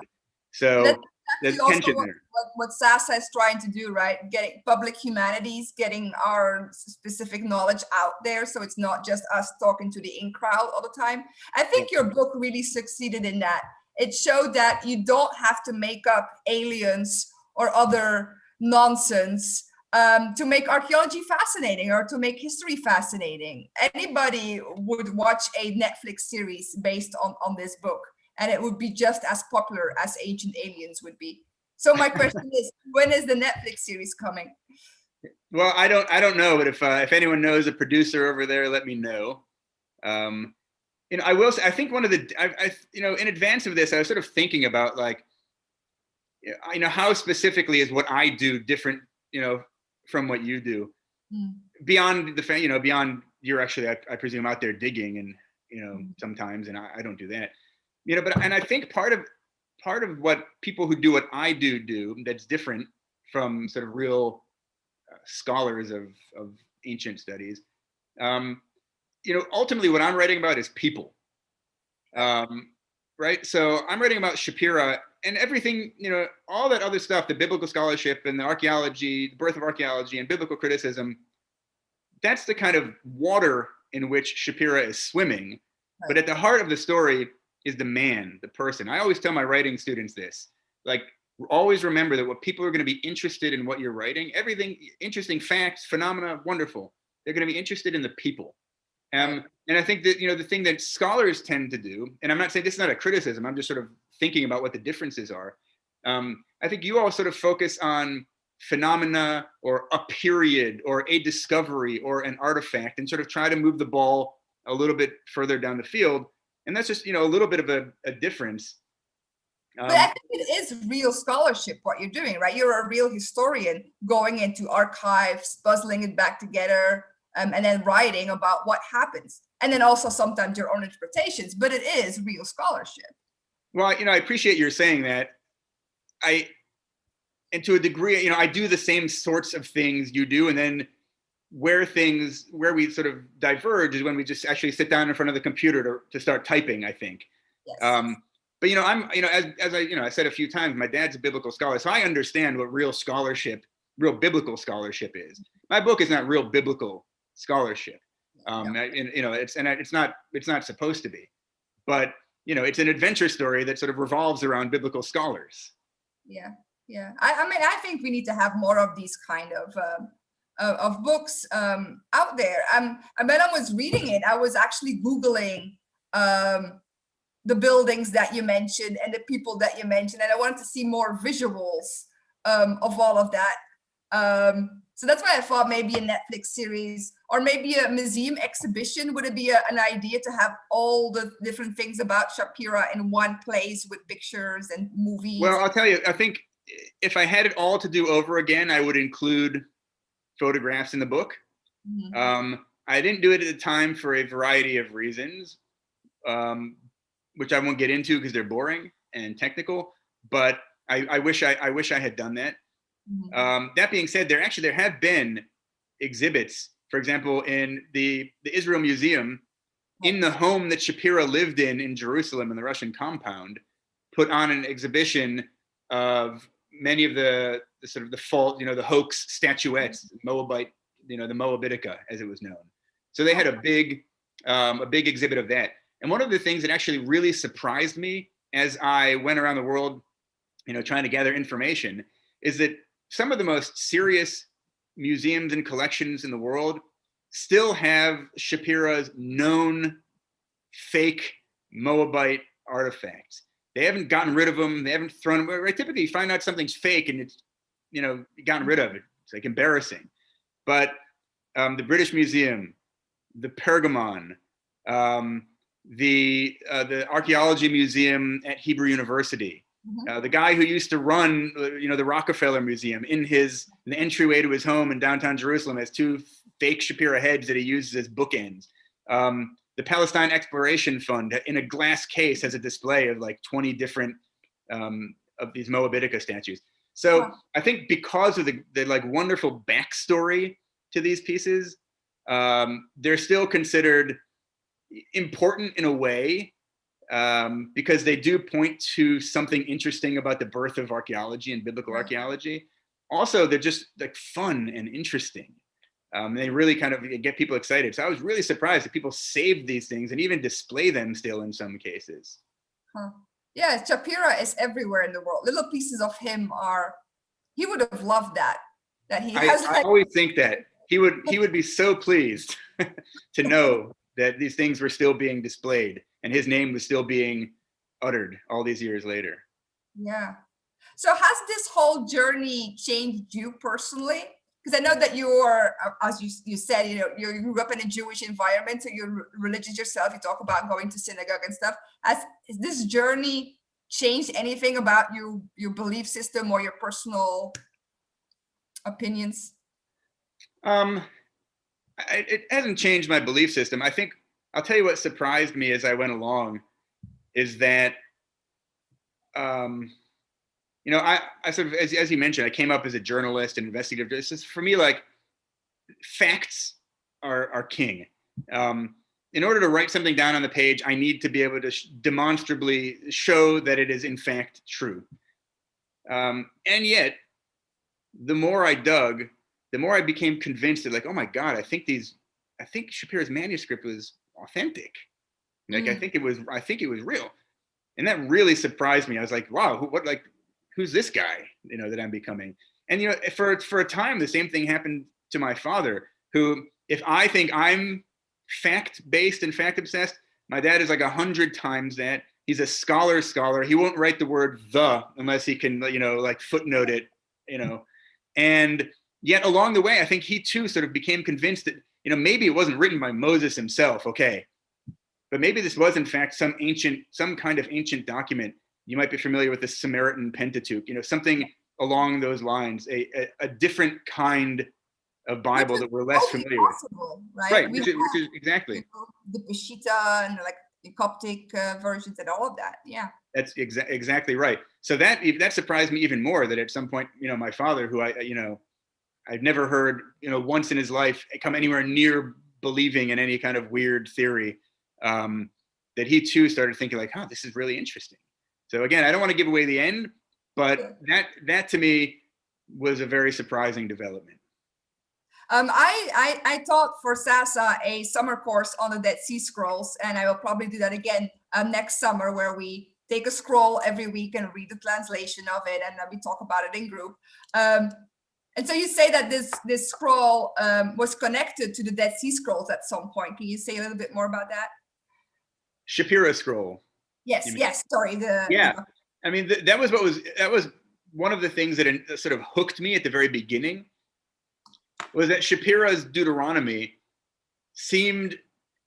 So there's tension there. What SASA is trying to do, right? Getting public humanities, getting our specific knowledge out there, so it's not just us talking to the in crowd all the time. I think your book really succeeded in that. It showed that you don't have to make up aliens or other nonsense to make archaeology fascinating or to make history fascinating. Anybody would watch a Netflix series based on this book, and it would be just as popular as Ancient Aliens would be. So my question is, when is the Netflix series coming? Well, I don't know, but if anyone knows a producer over there, let me know. I will say, I think one of the, in advance of this, I was sort of thinking about, like, how specifically is what I do different, from what you do, beyond the fact, beyond you're actually, I presume, out there digging and, sometimes, and I don't do that, but, and I think part of what people who do what I do that's different from sort of real scholars of ancient studies, ultimately what I'm writing about is people. right? So I'm writing about Shapira and everything, you know, all that other stuff, the biblical scholarship and the archaeology, the birth of archaeology and biblical criticism. That's the kind of water in which Shapira is swimming. But Right. at the heart of the story is the man, the person. I always tell my writing students this, like, always remember that what people are going to be interested in what you're writing, everything, interesting facts, phenomena, wonderful. They're going to be interested in the people. Right. And I think that, you know, the thing that scholars tend to do, and I'm not saying this is not a criticism, I'm just sort of thinking about what the differences are. I think you all sort of focus on phenomena or a period or a discovery or an artifact and sort of try to move the ball a little bit further down the field. And that's just, you know, a little bit of a difference. But I think it is real scholarship what you're doing, right? You're a real historian going into archives, puzzling it back together, and then writing about what happens. And then also sometimes your own interpretations, but it is real scholarship. Well, you know, I appreciate your saying that. And to a degree, you know, I do the same sorts of things you do. And then where we sort of diverge is when we just actually sit down in front of the computer to start typing, I think. Yes. But, you know, as I, you know, I said a few times, my dad's a biblical scholar. So I understand what real scholarship, real biblical scholarship is. My book is not real biblical scholarship. No. And, you know, it's not supposed to be, but, you know, it's an adventure story that sort of revolves around biblical scholars. Yeah. Yeah. I mean, I think we need to have more of these kind of books out there. And when I was reading it, I was actually Googling the buildings that you mentioned and the people that you mentioned, and I wanted to see more visuals of all of that. So that's why I thought maybe a Netflix series or maybe a museum exhibition. Would it be an idea to have all the different things about Shapira in one place with pictures and movies? Well, I'll tell you, I think if I had it all to do over again, I would include photographs in the book. Mm-hmm. I didn't do it at the time for a variety of reasons, which I won't get into because they're boring and technical. But I wish I had done that. Mm-hmm. That being said, there have been exhibits, for example, in the Israel Museum, in the home that Shapira lived in Jerusalem in the Russian compound, put on an exhibition of many of the sort of the hoax statuettes, Moabite, you know, the Moabitica as it was known. So they had a big exhibit of that. And one of the things that actually really surprised me as I went around the world, you know, trying to gather information, is that some of the most serious museums and collections in the world still have Shapira's known fake Moabite artifacts. They haven't gotten rid of them. They haven't thrown them. Right? Typically, you find out something's fake and it's, you know, gotten rid of it. It's like embarrassing. But the British Museum, the Pergamon, the Archaeology Museum at Hebrew University, the guy who used to run, you know, the Rockefeller Museum in the entryway to his home in downtown Jerusalem has two fake Shapira heads that he uses as bookends. The Palestine Exploration Fund in a glass case has a display of like 20 different of these Moabitica statues. So I think because of the like wonderful backstory to these pieces, they're still considered important in a way, because they do point to something interesting about the birth of archaeology and biblical archaeology. Also, they're just like fun and interesting. They really kind of get people excited. So I was really surprised that people saved these things and even display them still in some cases. Yeah, Shapira is everywhere in the world. Little pieces of him he would have loved that he has. I always think that he would be so pleased to know that these things were still being displayed and his name was still being uttered all these years later. Yeah. So has this whole journey changed you personally? Because I know that you're, as you said, you know, you grew up in a Jewish environment, so you're religious yourself. You talk about going to synagogue and stuff. Has this journey changed anything about your belief system or your personal opinions? It hasn't changed my belief system. I think I'll tell you what surprised me as I went along is that, you know, I sort of, as you mentioned, I came up as a journalist and investigative. It's just, for me, like, facts are king. in order to write something down on the page, I need to be able to demonstrably show that it is in fact true. And yet, the more I dug, the more I became convinced that, like, oh my God, I think Shapira's manuscript was authentic. Like, I think it was real. And that really surprised me. I was like, wow, who's this guy, that I'm becoming? And, for a time, the same thing happened to my father, who, if I think I'm fact-based and fact-obsessed, my dad is like 100 times that. He's a scholar. He won't write the word "the" unless he can, like footnote it, And yet along the way, I think he too sort of became convinced that, maybe it wasn't written by Moses himself, okay, but maybe this was in fact some kind of ancient document. You might be familiar with the Samaritan Pentateuch, something along those lines, a different kind of Bible that we're less familiar with. Right, which is exactly. The Peshitta and like the Coptic versions and all of that, yeah. That's exactly right. So that surprised me even more, that at some point, my father, who I'd never heard, once in his life come anywhere near believing in any kind of weird theory, that he too started thinking like, this is really interesting. So again, I don't want to give away the end, but that to me was a very surprising development. I taught for SASA a summer course on the Dead Sea Scrolls, and I will probably do that again next summer, where we take a scroll every week and read the translation of it, and then we talk about it in group. And so you say that this scroll was connected to the Dead Sea Scrolls at some point. Can you say a little bit more about that? Shapira scroll. Yes. Sorry. I mean, that was one of the things that sort of hooked me at the very beginning. Was that Shapira's Deuteronomy seemed,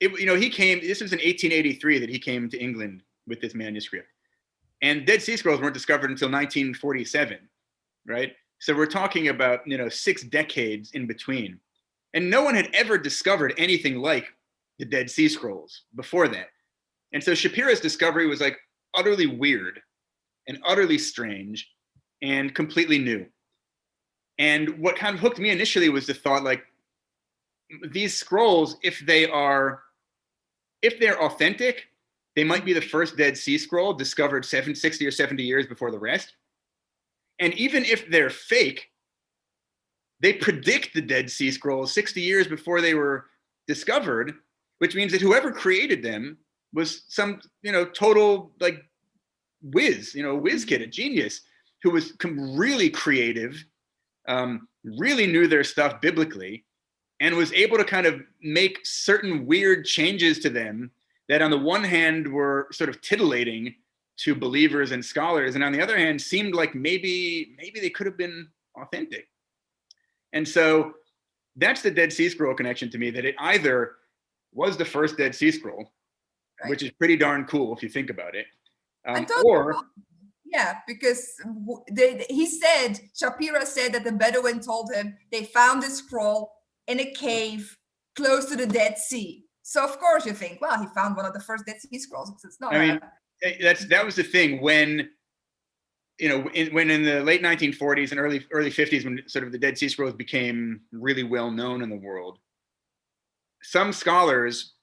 he came. This was in 1883 that he came to England with this manuscript, and Dead Sea Scrolls weren't discovered until 1947, right? So we're talking about 6 decades in between, and no one had ever discovered anything like the Dead Sea Scrolls before that. And so Shapira's discovery was like utterly weird and utterly strange and completely new. And what kind of hooked me initially was the thought, like, these scrolls, if they're authentic, they might be the first Dead Sea Scroll discovered 60 or 70 years before the rest. And even if they're fake, they predict the Dead Sea Scrolls 60 years before they were discovered, which means that whoever created them was some, total like whiz kid, a genius, who was really creative, really knew their stuff biblically, and was able to kind of make certain weird changes to them that on the one hand were sort of titillating to believers and scholars, and on the other hand seemed like maybe they could have been authentic. And so that's the Dead Sea Scroll connection to me, that it either was the first Dead Sea Scroll, right, which is pretty darn cool if you think about it, because Shapira said that the Bedouin told him they found this scroll in a cave close to the Dead Sea. So of course you think, well, he found one of the first Dead Sea Scrolls. It's not. That was the thing when, when in the late 1940s and early 50s, when sort of the Dead Sea Scrolls became really well known in the world, some scholars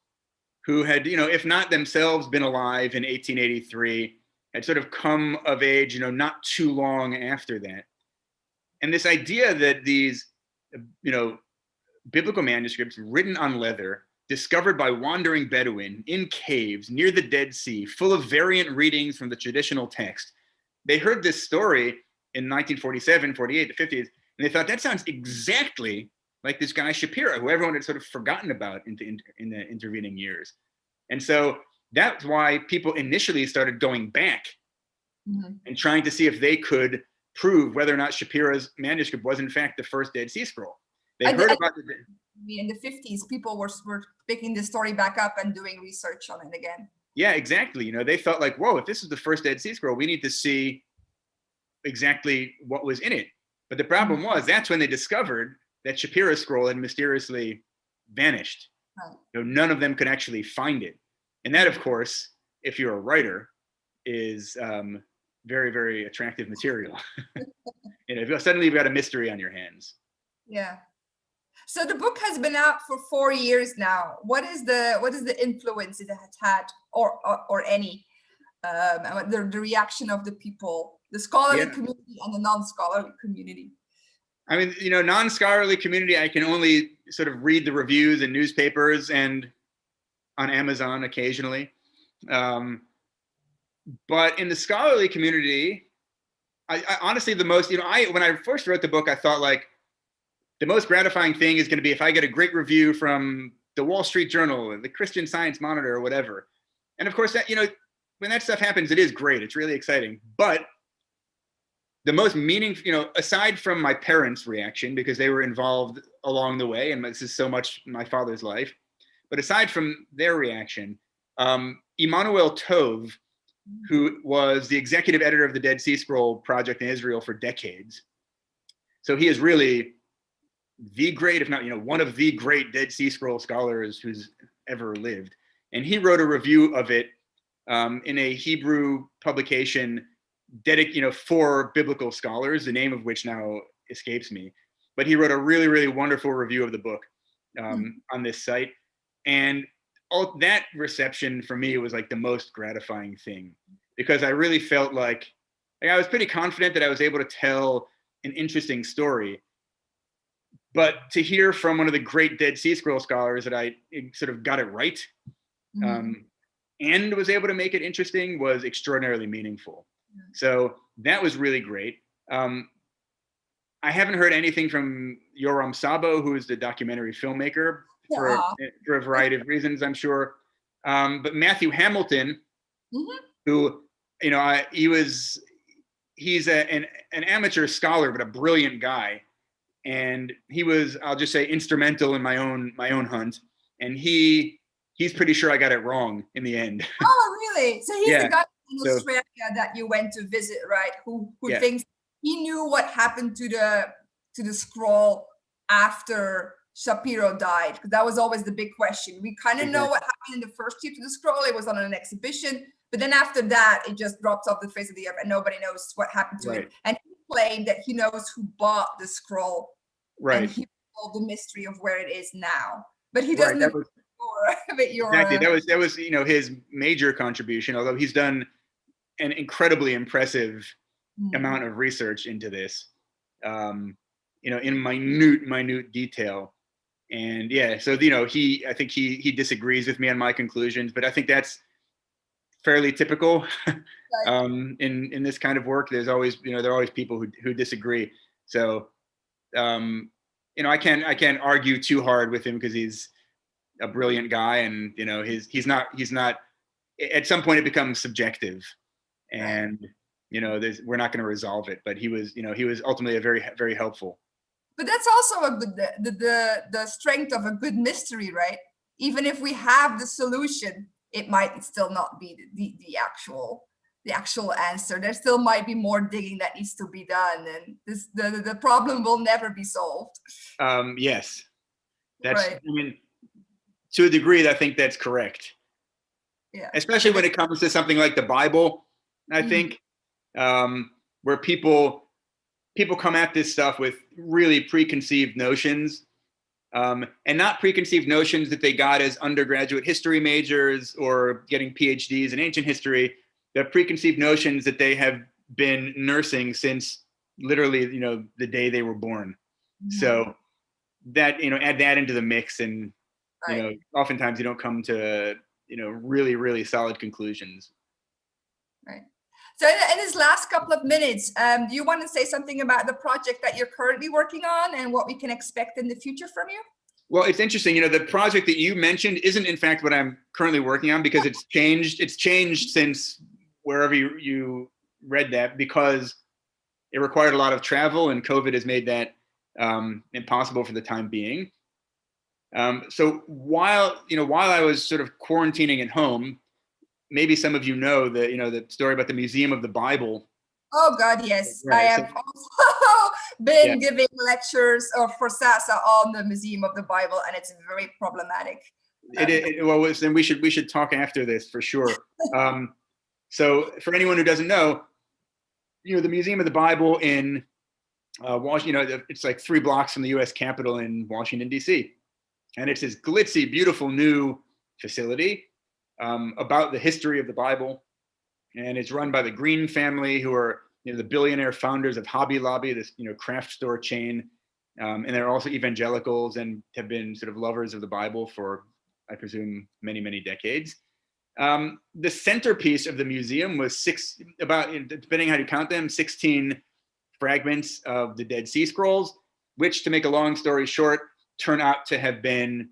who had, if not themselves been alive in 1883, had sort of come of age, not too long after that. And this idea that these, biblical manuscripts written on leather, discovered by wandering Bedouin in caves near the Dead Sea, full of variant readings from the traditional text. They heard this story in 1947, 48, the 50s, and they thought, that sounds exactly like this guy Shapira, who everyone had sort of forgotten about in the intervening years. And so that's why people initially started going back and trying to see if they could prove whether or not Shapira's manuscript was in fact the first Dead Sea Scroll. They heard about it. In the 50s, people were picking the story back up and doing research on it again. Yeah, exactly. They felt like, whoa, if this is the first Dead Sea Scroll, we need to see exactly what was in it. But the problem was, that's when they discovered that Shapira's scroll had mysteriously vanished. Right. None of them could actually find it. And that, of course, if you're a writer, is very, very attractive material. Suddenly you've got a mystery on your hands. Yeah. So the book has been out for 4 years now. What is the influence it has had, or any, the reaction of the people, the scholarly community and the non-scholarly community? I mean, non-scholarly community, I can only sort of read the reviews in newspapers and on Amazon occasionally. But in the scholarly community, I honestly, the most, when I first wrote the book, I thought like the most gratifying thing is going to be if I get a great review from the Wall Street Journal or the Christian Science Monitor or whatever. And of course, that, when that stuff happens, it is great. It's really exciting. But the most meaningful, aside from my parents' reaction, because they were involved along the way, and this is so much my father's life, but aside from their reaction, Emmanuel Tov, who was the executive editor of the Dead Sea Scroll Project in Israel for decades. So he is really the great, if not, one of the great Dead Sea Scroll scholars who's ever lived. And he wrote a review of it in a Hebrew publication for biblical scholars, the name of which now escapes me. But he wrote a really, really wonderful review of the book on this site. And all that reception for me was like the most gratifying thing, because I really felt like I was pretty confident that I was able to tell an interesting story. But to hear from one of the great Dead Sea Scroll scholars that I sort of got it right and was able to make it interesting was extraordinarily meaningful. So that was really great. I haven't heard anything from Yoram Sabo, who is the documentary filmmaker, for a variety of reasons, I'm sure. But Matthew Hamilton, who, he's an amateur scholar, but a brilliant guy. And he was, I'll just say, instrumental in my own hunt. And he's pretty sure I got it wrong in the end. Oh, really? So he's the guy in Australia that you went to visit, right? Who thinks he knew what happened to the scroll after Shapiro died, because that was always the big question. We kind of know what happened in the first year to the scroll. It was on an exhibition, but then after that, it just drops off the face of the earth, and nobody knows what happened to it. And he claimed that he knows who bought the scroll, and he solved the mystery of where it is now. But he doesn't know. Exactly. That was his major contribution. Although he's done an incredibly impressive amount of research into this, in minute detail. And so I think he disagrees with me on my conclusions, but I think that's fairly typical in this kind of work. There's always there are always people who disagree. So I can't argue too hard with him, because he's a brilliant guy, and he's not at some point it becomes subjective, and we're not going to resolve it. But he was ultimately a very, very helpful. But that's also the strength of a good mystery, right? Even if we have the solution, it might still not be the actual answer. There still might be more digging that needs to be done, and the problem will never be solved. Yes, that's right. I mean, to a degree, I think that's correct. Yeah. Especially when it comes to something like the Bible, I think, where people come at this stuff with really preconceived notions, and not preconceived notions that they got as undergraduate history majors or getting PhDs in ancient history. The preconceived notions that they have been nursing since literally, the day they were born. So that, add that into the mix, and oftentimes you don't come to really, really solid conclusions. Right. So in this last couple of minutes, do you want to say something about the project that you're currently working on and what we can expect in the future from you? Well, it's interesting. The project that you mentioned isn't in fact what I'm currently working on, because it's changed. It's changed since wherever you read that, because it required a lot of travel, and COVID has made that impossible for the time being. So while I was sort of quarantining at home, maybe some of the story about the Museum of the Bible. Oh God, yes. Right. I have also been giving lectures for SASA on the Museum of the Bible, and it's very problematic. Then we should talk after this for sure. So for anyone who doesn't know, the Museum of the Bible in It's like 3 blocks from the U.S. Capitol in Washington, D.C. And it's this glitzy, beautiful new facility about the history of the Bible. And it's run by the Green family, who are the billionaire founders of Hobby Lobby, this craft store chain. And they're also evangelicals and have been sort of lovers of the Bible for, I presume, many, many decades. The centerpiece of the museum was depending how you count them, 16 fragments of the Dead Sea Scrolls, which, to make a long story short, turn out to have been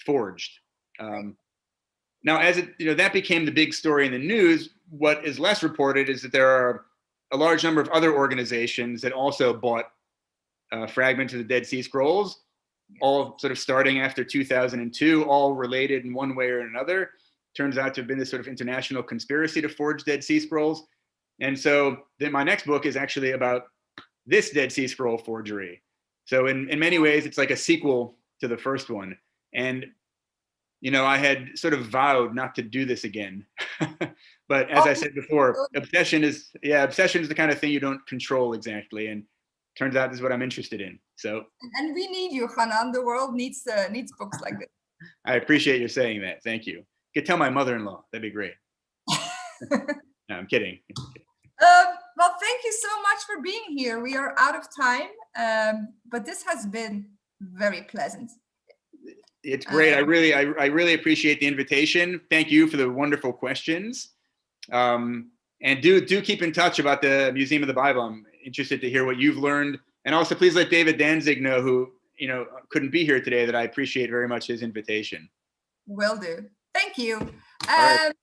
forged. Now, as that became the big story in the news, what is less reported is that there are a large number of other organizations that also bought fragments of the Dead Sea Scrolls, all sort of starting after 2002, all related in one way or another. Turns out to have been this sort of international conspiracy to forge Dead Sea Scrolls. And so then my next book is actually about this Dead Sea Scroll forgery. So in many ways, it's like a sequel to the first one. And, I had sort of vowed not to do this again. But as I said before, obsession is the kind of thing you don't control exactly. And turns out this is what I'm interested in. So. And we need you, Chanan. The world needs books like this. I appreciate you saying that. Thank you. You could tell my mother-in-law. That'd be great. No, I'm kidding. Well, thank you so much for being here. We are out of time, but this has been very pleasant. It's great. I really appreciate the invitation. Thank you for the wonderful questions. And do keep in touch about the Museum of the Bible. I'm interested to hear what you've learned. And also, please let David Danzig know, who couldn't be here today, that I appreciate very much his invitation. Will do. Thank you. Right.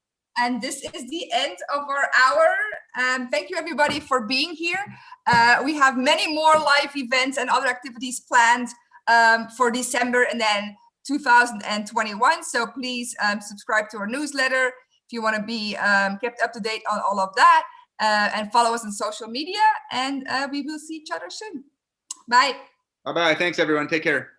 And this is the end of our hour. Thank you, everybody, for being here. We have many more live events and other activities planned for December and then 2021. So please subscribe to our newsletter if you want to be kept up to date on all of that, and follow us on social media. And we will see each other soon. Bye. Bye-bye. Thanks, everyone. Take care.